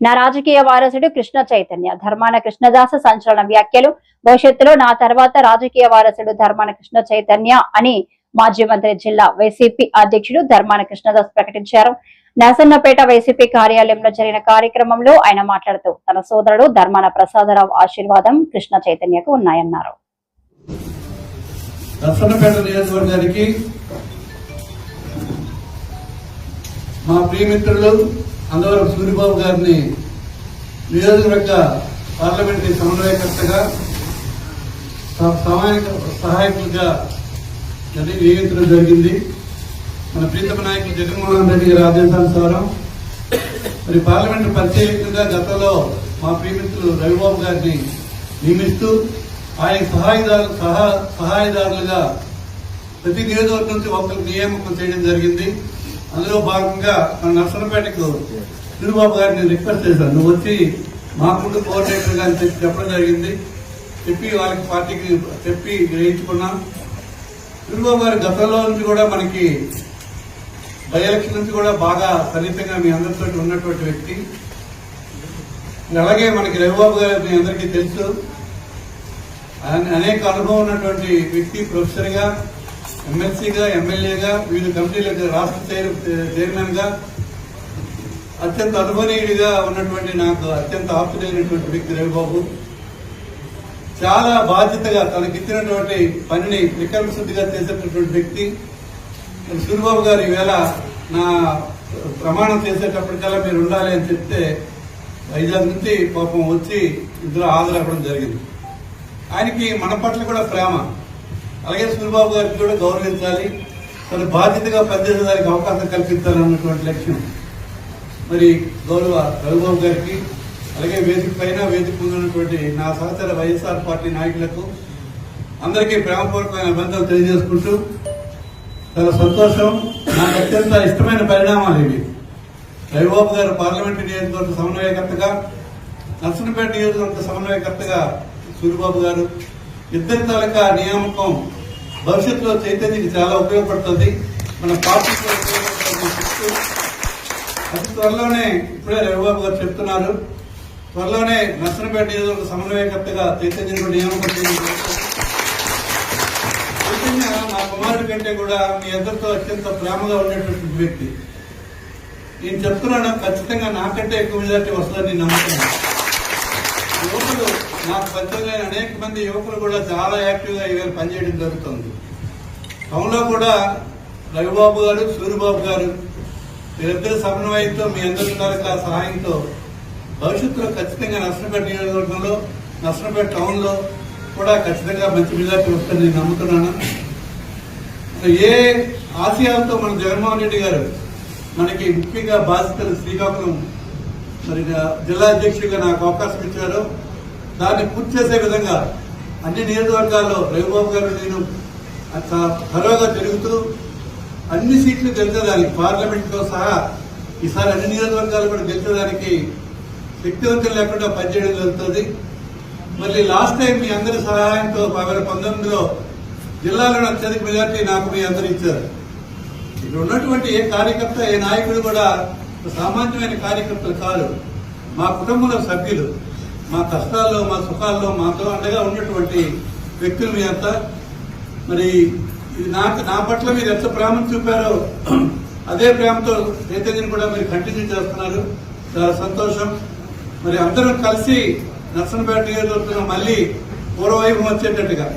నా రాజకీయ వారసుడు కృష్ణ చైతన్య. ధర్మాన కృష్ణదాస సంచలన వ్యాఖ్యలు. భవిష్యత్తులో నా తర్వాత రాజకీయ వారసుడు ధర్మాన కృష్ణ చైతన్య అని మాజీ మంత్రి జిల్లా వైసీపీ అధ్యక్షుడు ధర్మాన కృష్ణదాస్ ప్రకటించారు. నరసన్నపేట వైసీపీ కార్యాలయంలో జరిగిన కార్యక్రమంలో ఆయన మాట్లాడుతూ తన సోదరుడు ధర్మాన ప్రసాదరావు ఆశీర్వాదం కృష్ణ చైతన్యకు ఉన్నాయన్నారు. నరసన్నపేట నియోజకవర్గానికి మా ప్రియమిత్రులు అందవరం సూరిబాబు గారిని నియోజకవర్గ పార్లమెంటరీ సమన్వయకర్తగా సహాయకులుగా నియమించడం జరిగింది. మన ప్రీతమ నాయకులు జగన్మోహన్ రెడ్డి గారి ఆదేశానుసారం మరి పార్లమెంటు పరిశీలకులుగా గతంలో మా ప్రియమిత్రులు రవిబాబు గారిని నియమిస్తూ ఆయన సహాయదారులుగా ప్రతి నియోజకవర్గం నుంచి ఒకరికి నియామకం చేయడం జరిగింది. అందులో భాగంగా మన నర్సన్నపేటకు సూరిబాబు గారిని రిక్వెస్ట్ చేశాను, నువ్వు వచ్చి మాకుంటూ కోఆర్డినేటర్ గారిని చెప్పడం జరిగింది. చెప్పి వాళ్ళకి పార్టీకి చెప్పి గ్రహించుకున్నాం. సూరిబాబు గారి గతంలో నుంచి కూడా మనకి బై ఎలక్షన్ నుంచి కూడా బాగా సన్నిహితంగా మీ అందరితో ఉన్నటువంటి వ్యక్తి. అలాగే మనకి రవిబాబు గారు మీ అందరికీ తెలుసు, అనేక అనుభవం ఉన్నటువంటి వ్యక్తి. ప్రొఫెసర్గా, ఎమ్మెల్సీగా, ఎమ్మెల్యేగా, వివిధ కమిటీలకు రాష్ట్ర చైర్మన్ గా అత్యంత అనుభవనీయుడిగా ఉన్నటువంటి నాకు అత్యంత ఆప్తుడైనటువంటి వ్యక్తి రవిబాబు. చాలా బాధ్యతగా తనకిచ్చినటువంటి పనిని విక్రమశుద్ధిగా చేసేటటువంటి వ్యక్తి. సూరిబాబు గారు ఈవేళ నా ప్రమాణం చేసేటప్పటికల్లా మీరు ఉండాలి అని చెప్తే వైజాగ్ నుంచి పాపం వచ్చి ఇందులో హాజరవ్వడం జరిగింది. ఆయనకి మన పట్ల కూడా ప్రేమ, అలాగే సూరిబాబు గారికి కూడా గౌరవించాలి, తన బాధ్యతగా పనిచేసేదానికి అవకాశం కల్పించాలన్నటువంటి లక్ష్యం. మరి గౌరవ రవిబాబు గారికి, అలాగే వేదిక పైన వేదిక ముందున్నటువంటి నా సహచర వైఎస్ఆర్ పార్టీ నాయకులకు అందరికీ ప్రేమపూర్వకమైన అభినందనలు తెలియజేసుకుంటూ చాలా సంతోషం. నాకు అత్యంత ఇష్టమైన పరిణామాలు ఇవి. రవిబాబు గారు పార్లమెంటు నియోజకవర్గ సమన్వయకర్తగా, నర్సన్నపేట నియోజకవర్గ సమన్వయకర్తగా సూరిబాబు గారు ఇద్దరి తాలూకా నియామకం భవిష్యత్తులో చైతన్యకి చాలా ఉపయోగపడుతుంది, మన పార్టీకి ఉపయోగపడుతుంది. అతి త్వరలోనే ఇప్పుడే రవిబాబు గారు చెప్తున్నారు, త్వరలోనే నర్సన్నపేట నియోజకవర్గ సమన్వయకర్తగా చైతన్యం నియామకం చేయడం. చైతన్య మా కుమారుడి కంటే కూడా మీ అందరితో అత్యంత ప్రేమగా ఉండేటువంటి వ్యక్తి. నేను చెప్తున్నాను, ఖచ్చితంగా నాకంటే ఎక్కువ మెజార్టీ వస్తుందని నమ్ముతున్నాను. యువకులు నాకు పరిచయం అనేక మంది యువకులు కూడా చాలా యాక్టివ్ గా ఈవేళ పనిచేయడం జరుగుతుంది. టౌన్ లో కూడా రవిబాబు గారు, సూరిబాబు గారు వీరిద్దరు సమన్వయంతో మీ అందరి సహాయంతో భవిష్యత్తులో ఖచ్చితంగా నర్సన్నపేట నియోజకవర్గంలో, నర్సన్నపేట టౌన్ లో కూడా ఖచ్చితంగా మంచి మెజార్టీ వస్తుందని నేను నమ్ముతున్నాను. ఏ ఆశయాలతో మన జగన్మోహన్ రెడ్డి గారు మనకి ముఖ్యంగా బాధితులు శ్రీకాకుళం మరి జిల్లా అధ్యక్షుడిగా నాకు అవకాశం ఇచ్చారు, దాన్ని పూర్తి చేసే విధంగా అన్ని నియోజకవర్గాల్లో రవిబాబు గారు నేను త్వరగా తిరుగుతూ అన్ని సీట్లు గెలిచేదానికి, పార్లమెంట్తో సహా ఈసారి అన్ని నియోజకవర్గాలు కూడా గెలిచేదానికి శక్తివంతం లేకుండా పనిచేయడం జరుగుతుంది. మళ్ళీ లాస్ట్ టైం మీ అందరి సహాయంతో 2019లో జిల్లాలో అత్యధిక మెజార్టీ నాకు మీ అందరూ ఇచ్చారు. ఇక్కడ ఉన్నటువంటి ఏ కార్యకర్త, ఏ నాయకుడు కూడా సామాన్యమైన కార్యకర్తలు కాదు, మా కుటుంబంలో సభ్యులు. మా కష్టాల్లో, మా సుఖాల్లో మాతో అండగా ఉన్నటువంటి వ్యక్తులు మీ అంతా. మరి నా పట్ల మీరు ఎంత ప్రేమను చూపారో అదే ప్రేమతో చైతన్యం కూడా మీరు కంటిన్యూ చేస్తున్నారు. చాలా సంతోషం. మరి అందరం కలిసి నర్సన్నపేట నియోజకవర్గంలో మళ్లీ పూర్వవైభవం వచ్చేటట్టుగా,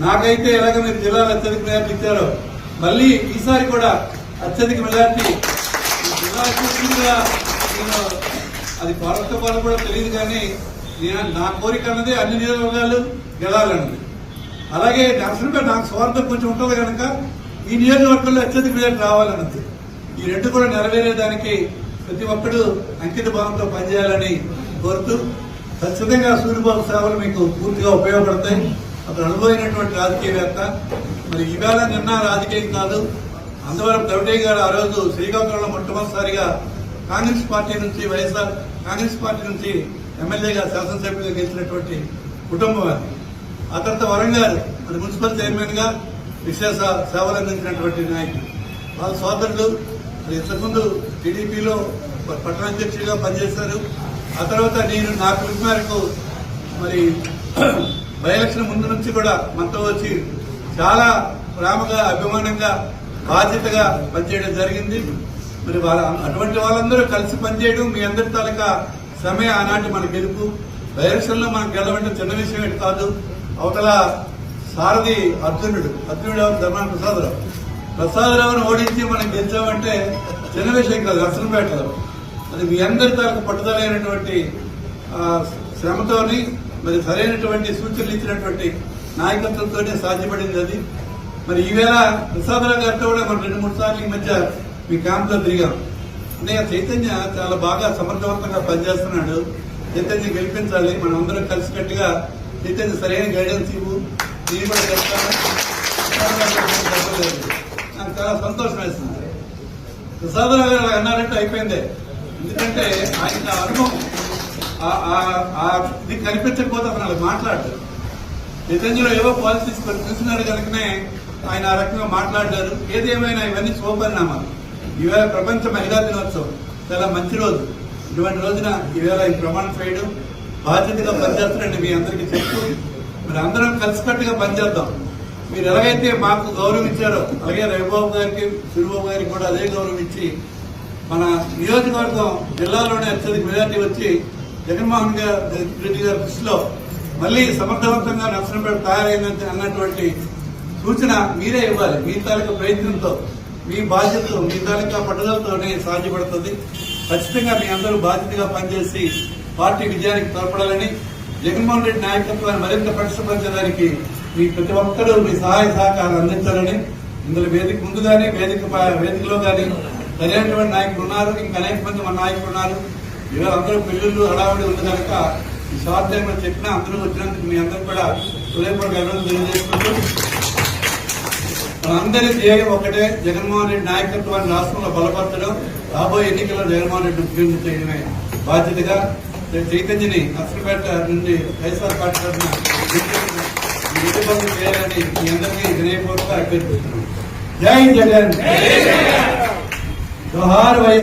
నాకైతే ఎలాగ మీరు జిల్లాలో అత్యధిక మెజార్టీ ఇచ్చారో మళ్లీ ఈసారి కూడా అత్యధిక మెజార్టీ జిల్లా అది పాలక కూడా తెలియదు, కానీ నా కోరిక అన్నది అన్ని నియోజకవర్గాలు గెలాలన్నది. అలాగే నర్సన్నపేట నాకు స్వార్థం కొంచెం ఉంటుంది కనుక ఈ నియోజకవర్గంలో అత్యధిక మెజార్టీ రావాలన్నది. ఈ రెండు కూడా నెరవేరేదానికి ప్రతి ఒక్కరూ అంకిత భావంతో పనిచేయాలని కోరుతూ, ఖచ్చితంగా సూరిబాబు సేవలు మీకు పూర్తిగా ఉపయోగపడతాయి. అతను అనుభవమైనటువంటి రాజకీయవేత్త. మరి ఈవేళ నిన్న రాజకీయం కాదు, అందవరం దొరటయ్య గారు ఆ రోజు శ్రీకాకుళంలో మొట్టమొదటిసారిగా కాంగ్రెస్ పార్టీ నుంచి, వైఎస్ఆర్ కాంగ్రెస్ పార్టీ నుంచి ఎమ్మెల్యేగా, శాసనసభ్యులుగా గెలిచినటువంటి కుటుంబం అది. ఆ తర్వాత వరంగారు మరి మున్సిపల్ చైర్మన్ గా విశేష సేవలు అందించినటువంటి నాయకులు. వాళ్ళ సోదరులు ఇంతకుముందు టీడీపీలో పట్టణాధ్యక్షుడిగా పనిచేశారు. ఆ తర్వాత నేను నా పిలుపు మేరకు మరి బై ఎలక్షన్ ముందు నుంచి కూడా మనతో వచ్చి చాలా ప్రేమగా అభిమానంగా బాధ్యతగా పనిచేయడం జరిగింది. మరి అటువంటి వాళ్ళందరూ కలిసి పనిచేయడం మీ అందరి తాలూకా శ్రమే ఆనాటి మన గెలుపు. బై ఎలక్షన్ లో మనం గెలవంటే చిన్న విషయం ఏంటి కాదు. అవతల సారథి అర్జునుడు ఎవరు? ధర్మాన ప్రసాదరావుని ఓడించి మనం గెలిచామంటే చిన్న విషయం కాదు నర్సంపేటలో. అది మీ అందరి తాలూకు పట్టుదలైనటువంటి శ్రమతోని మరి సరైనటువంటి సూచనలు ఇచ్చినటువంటి నాయకత్వంతోనే సాధ్యపడింది అది. మరి ఈవేళ ప్రసాదరావు గారితో కూడా మనం 2-3 సార్లు ఈ మధ్య మీ క్యాంప్ లో తిరిగాం. అన్నయ్య చైతన్య చాలా బాగా సమర్థవంతంగా పనిచేస్తున్నాడు, చైతన్య గెలిపించాలి, మనం అందరం కలిసికట్టుగా చైతన్య సరైన గైడెన్స్ ఇవ్వు, నేను కూడా చెప్తాను. నాకు చాలా సంతోషం వేస్తుంది. ప్రసాదరావు గారు అన్నారంటే అయిపోయిందే. ఎందుకంటే ఆయన అనుభవం ఇది కనిపించకపోతే అతను అలా మాట్లాడారు. చైతన్యలో ఏవో పాలసీస్ కొన్ని చూసినారు కనుకనే ఆయన ఆ రకంగా మాట్లాడారు. ఏదేమైనా ఇవన్నీ శుభపరిణామాలు. ఈవేళ ప్రపంచ మహిళా దినోత్సవం చాలా మంచి రోజు. ఇటువంటి రోజున ఈవేళ ఈ ప్రమాణం చేయడం బాధ్యతగా పనిచేస్తారండి మీ అందరికీ చెప్తూ మరి అందరం కలిసికట్టుగా పనిచేద్దాం. మీరు ఎలాగైతే మాకు గౌరవం ఇచ్చారో అలాగే రవిబాబు గారికి సూరిబాబు గారికి కూడా అదే గౌరవం ఇచ్చి మన నియోజకవర్గం జిల్లాలోనే అత్యధిక మెజార్టీ వచ్చి జగన్మోహన్ రెడ్డి గారి దృష్టిలో మళ్లీ సమర్థవంతంగా నర్సంపేట తయారైందని అన్నటువంటి సూచన మీరే ఇవ్వాలి. మీ తాలూకా ప్రయత్నంతో, మీ బాధ్యతతో, మీ తాలూకా పట్టుదలతోనే సాధ్యపడుతుంది. ఖచ్చితంగా మీ అందరూ బాధ్యతగా పనిచేసి పార్టీ విజయానికి తోడ్పడాలని, జగన్మోహన్ రెడ్డి నాయకత్వాన్ని మరింత పటిష్టపరచడానికి మీ ప్రతి ఒక్కరూ మీ సహాయ సహకారం అందించాలని, ఇందులో వేదిక ముందు కానీ వేదికలో కానీ సరైనటువంటి నాయకులు ఉన్నారు, ఇంకా అనేక మంది మన నాయకులు ఉన్నారు. ఇవాళ అందరూ పెళ్లిళ్ళు హడావుడి ఉంది కనుక ఈ షార్ట్ టైంలో చెప్పినా అందరూ వచ్చినందుకు మీ అందరూ కూడా హృదయపూర్వక అభినందనలు తెలియజేసుకుంటూ మనందరి ధ్యేయం ఒకటే, జగన్మోహన్ రెడ్డి నాయకత్వాన్ని రాష్ట్రంలో బలపరచడం, రాబోయే ఎన్నికల్లో జగన్మోహన్ రెడ్డి ముఖ్యమంత్రి చేయడమే బాధ్యతగా చైతన్యని నర్సంపేట నుండి వైఎస్ఆర్ పార్టీ తరఫున చేయాలని మీ అందరికీ వినయపూర్వక అభ్యర్థిస్తున్నాం. జై జగన్, జోహార్ వైఎస్.